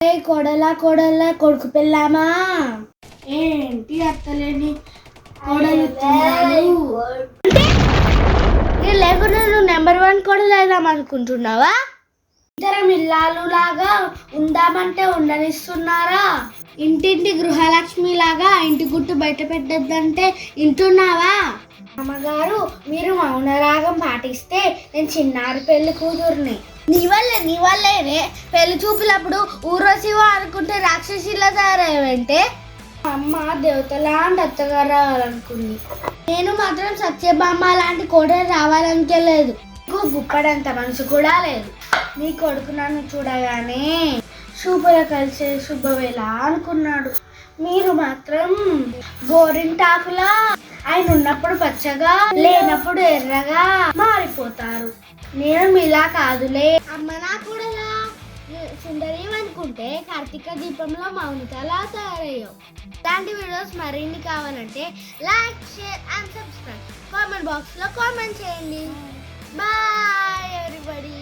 కొడలా కొడలా కొడుకు పెళ్ళామా ఏంటి అత్తలేని కోడలు లేకుండా నువ్వు నెంబర్ 1 కోడలు వెళ్దాం అనుకుంటున్నావా? ఇద్దరం ఇల్లాలు లాగా ఉందామంటే ఉండనిస్తున్నారా? ఇంటింటి గృహలక్ష్మి లాగా ఇంటి గుట్టు బయట పెట్టద్దంటే వింటున్నావా? అమ్మగారు మీరు మౌనరాగం పాటిస్తే నేను చిన్నారి పెళ్లి కూతుర్ని. నీ వల్లేనే పెళ్లి చూపులప్పుడు ఊర్వశివ అనుకుంటే రాక్షసిలా తయారయ్యంటే అమ్మ దేవతలాంటి అత్తగారు రావాలనుకుంది. నేను మాత్రం సత్యభామ లాంటి కోడలు రావాలనుకోలేదు. గుప్పడంత మనసు కూడా లేదు. నీ కొడుకు నన్ను చూడగానే శుభ్ర కలిసే శుభవేళ అనుకున్నాడు. మీరు మాత్రం గోరింటాకులా ఆయన ఉన్నప్పుడు పచ్చగా లేనప్పుడు ఎర్రగా మారిపోతారు. నేను మీలా కాదులే. అమ్మ నా కూడలా సుందరి అనుకుంటే కార్తీక దీపంలో మౌనికలా తయారయ్యావు. ఇలాంటి వీడియోస్ మరిన్ని కావాలంటే like, share and subscribe. Comment బాక్స్లో కామెంట్ చేయండి. Bye everybody.